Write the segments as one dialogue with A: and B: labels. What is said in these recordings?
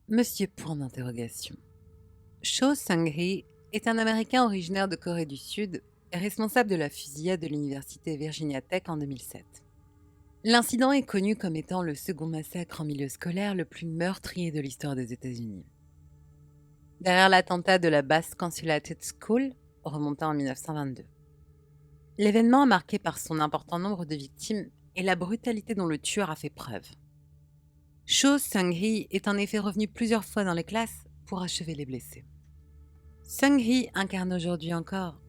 A: Monsieur point d'interrogation. Cho Seung-hee est un Américain originaire de Corée du Sud et responsable de la fusillade de l'université Virginia Tech en 2007. L'incident est connu comme étant le second massacre en milieu scolaire le plus meurtrier de l'histoire des États-Unis. Derrière l'attentat de la Bass Consulated School, remontant en 1922. L'événement est marqué par son important nombre de victimes et la brutalité dont le tueur a fait preuve. Cho Seung-hee est en effet revenu plusieurs fois dans les classes pour achever les blessés. Seung-hee incarne aujourd'hui encore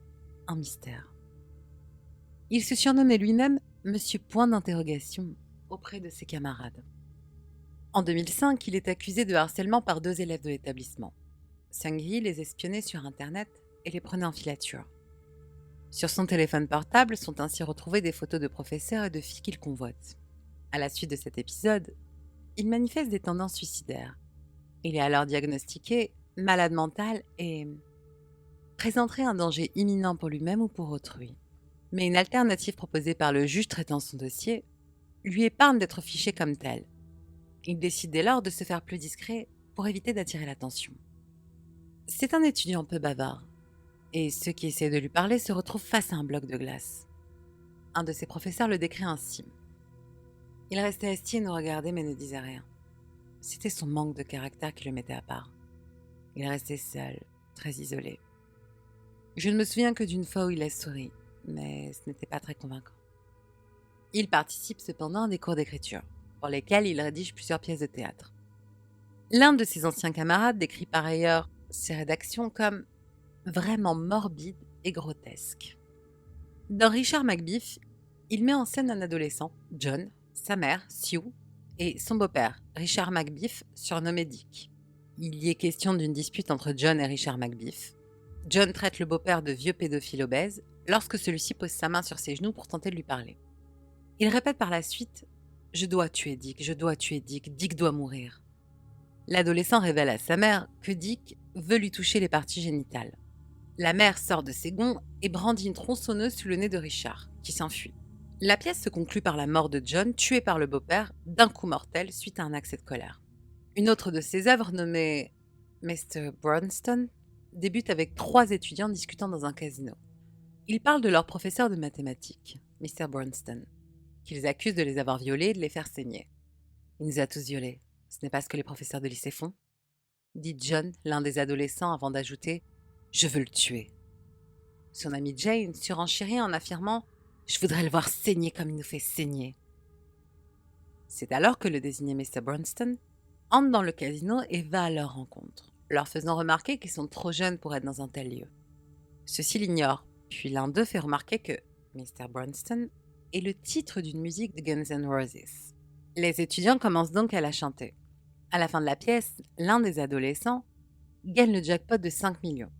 A: un mystère. Il se surnommait lui-même Monsieur Point d'interrogation auprès de ses camarades. En 2005, il est accusé de harcèlement par 2 élèves de l'établissement. Seung-hee les espionnait sur Internet et les prenait en filature. Sur son téléphone portable sont ainsi retrouvées des photos de professeurs et de filles qu'il convoite. À la suite de cet épisode, il manifeste des tendances suicidaires. Il est alors diagnostiqué malade mental et présenterait un danger imminent pour lui-même ou pour autrui. Mais une alternative proposée par le juge traitant son dossier lui épargne d'être fiché comme tel. Il décide dès lors de se faire plus discret pour éviter d'attirer l'attention. C'est un étudiant peu bavard, et ceux qui essaient de lui parler se retrouvent face à un bloc de glace. Un de ses professeurs le décrit ainsi. Il restait assis et nous regardait mais ne disait rien. C'était son manque de caractère qui le mettait à part. Il restait seul, très isolé. Je ne me souviens que d'une fois où il a souri, mais ce n'était pas très convaincant. Il participe cependant à des cours d'écriture, pour lesquels il rédige plusieurs pièces de théâtre. L'un de ses anciens camarades décrit par ailleurs ses rédactions comme vraiment morbides et grotesques. Dans Richard Macbeef, il met en scène un adolescent, John, sa mère, Sue, et son beau-père, Richard Macbeef, surnommé Dick. Il y est question d'une dispute entre John et Richard Macbeef. John traite le beau-père de vieux pédophile obèse lorsque celui-ci pose sa main sur ses genoux pour tenter de lui parler. Il répète par la suite « Je dois tuer Dick, je dois tuer Dick, Dick doit mourir ». L'adolescent révèle à sa mère que Dick veut lui toucher les parties génitales. La mère sort de ses gonds et brandit une tronçonneuse sous le nez de Richard, qui s'enfuit. La pièce se conclut par la mort de John, tué par le beau-père, d'un coup mortel suite à un accès de colère. Une autre de ses œuvres, nommée Mr. Bronston, débute avec 3 étudiants discutant dans un casino. Ils parlent de leur professeur de mathématiques, Mr. Bronston, qu'ils accusent de les avoir violés et de les faire saigner. Il nous a tous violés. Ce n'est pas ce que les professeurs de lycée font, dit John, l'un des adolescents, avant d'ajouter « Je veux le tuer ». Son amie Jane surenchérit en affirmant « Je voudrais le voir saigner comme il nous fait saigner ». C'est alors que le désigné Mr. Bronston entre dans le casino et va à leur rencontre, leur faisant remarquer qu'ils sont trop jeunes pour être dans un tel lieu. Ceux-ci l'ignorent, puis l'un d'eux fait remarquer que Mr. Bronston est le titre d'une musique de Guns N' Roses. Les étudiants commencent donc à la chanter. À la fin de la pièce, l'un des adolescents gagne le jackpot de 5 millions.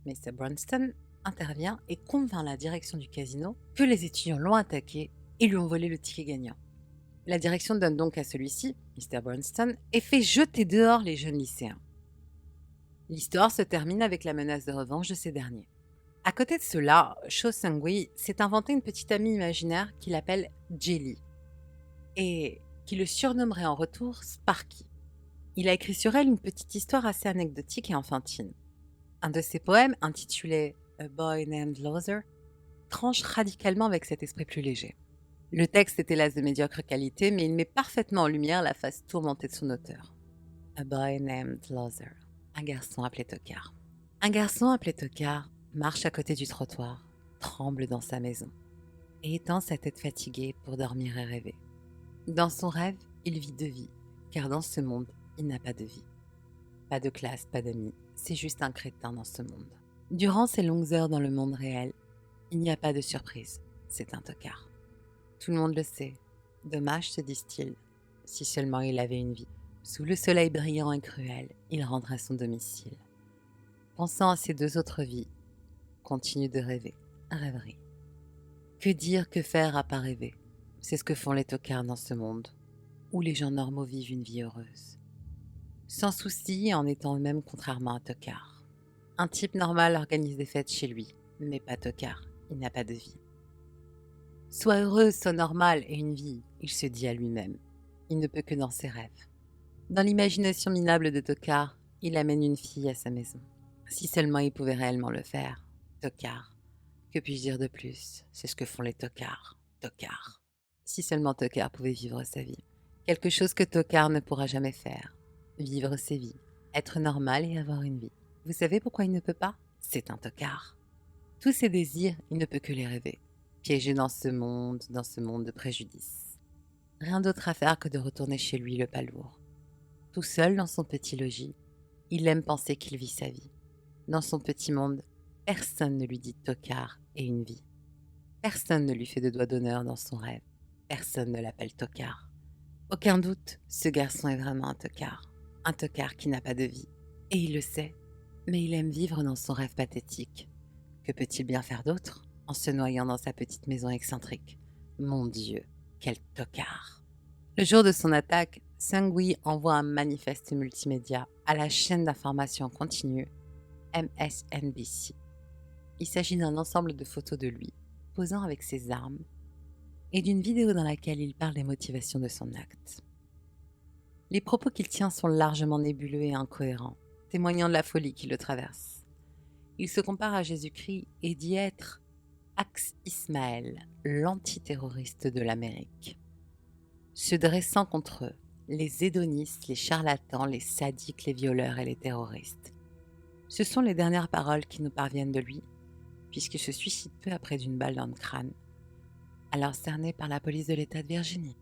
A: Mr. Bronston intervient et convainc la direction du casino que les étudiants l'ont attaqué et lui ont volé le ticket gagnant. La direction donne donc à celui-ci, Mr. Bronston, et fait jeter dehors les jeunes lycéens. L'histoire se termine avec la menace de revanche de ces derniers. À côté de cela, Cho Seung-hee s'est inventé une petite amie imaginaire qu'il appelle Jelly et qui le surnommerait en retour Sparky. Il a écrit sur elle une petite histoire assez anecdotique et enfantine. Un de ses poèmes, intitulé A Boy Named Loser, tranche radicalement avec cet esprit plus léger. Le texte est hélas de médiocre qualité, mais il met parfaitement en lumière la face tourmentée de son auteur. A Boy Named Loser, un garçon appelé Tocard. Un garçon appelé Tocard marche à côté du trottoir, tremble dans sa maison, et étend sa tête fatiguée pour dormir et rêver. Dans son rêve, il vit 2 vies, car dans ce monde, il n'a pas de vie. Pas de classe, pas d'amis, c'est juste un crétin dans ce monde. Durant ces longues heures dans le monde réel, il n'y a pas de surprise, c'est un tocard. Tout le monde le sait. Dommage, se disent-ils, si seulement il avait une vie. Sous le soleil brillant et cruel, il rentre à son domicile. Pensant à ses 2 autres vies, continue de rêver, rêverie. Que dire, que faire à part rêver? C'est ce que font les tocards dans ce monde, où les gens normaux vivent une vie heureuse. Sans souci et en étant eux-mêmes contrairement à Tocard. Un type normal organise des fêtes chez lui, mais pas Tocard, il n'a pas de vie. Sois heureux, sois normal et une vie, il se dit à lui-même. Il ne peut que dans ses rêves. Dans l'imagination minable de Tokar, il amène une fille à sa maison. Si seulement il pouvait réellement le faire. Tokar. Que puis-je dire de plus? C'est ce que font les tocards. Tokar. Si seulement Tokar pouvait vivre sa vie. Quelque chose que Tokar ne pourra jamais faire. Vivre ses vies. Être normal et avoir une vie. Vous savez pourquoi il ne peut pas? C'est un tokar. Tous ses désirs, il ne peut que les rêver. Piégé dans ce monde de préjudice. Rien d'autre à faire que de retourner chez lui le pas lourd. Tout seul dans son petit logis, il aime penser qu'il vit sa vie. Dans son petit monde, personne ne lui dit tocard et une vie. Personne ne lui fait de doigt d'honneur dans son rêve. Personne ne l'appelle tocard. Aucun doute, ce garçon est vraiment un tocard. Un tocard qui n'a pas de vie. Et il le sait, mais il aime vivre dans son rêve pathétique. Que peut-il bien faire d'autre en se noyant dans sa petite maison excentrique? Mon Dieu, quel tocard! Le jour de son attaque, Seung-hui envoie un manifeste multimédia à la chaîne d'information continue MSNBC. Il s'agit d'un ensemble de photos de lui, posant avec ses armes, et d'une vidéo dans laquelle il parle des motivations de son acte. Les propos qu'il tient sont largement nébuleux et incohérents, témoignant de la folie qui le traverse. Il se compare à Jésus-Christ et dit être Axe Ismaël, l'antiterroriste de l'Amérique. Se dressant contre eux, les hédonistes, les charlatans, les sadiques, les violeurs et les terroristes. Ce sont les dernières paroles qui nous parviennent de lui, puisqu'il se suicide peu après d'une balle dans le crâne, alors cerné par la police de l'État de Virginie.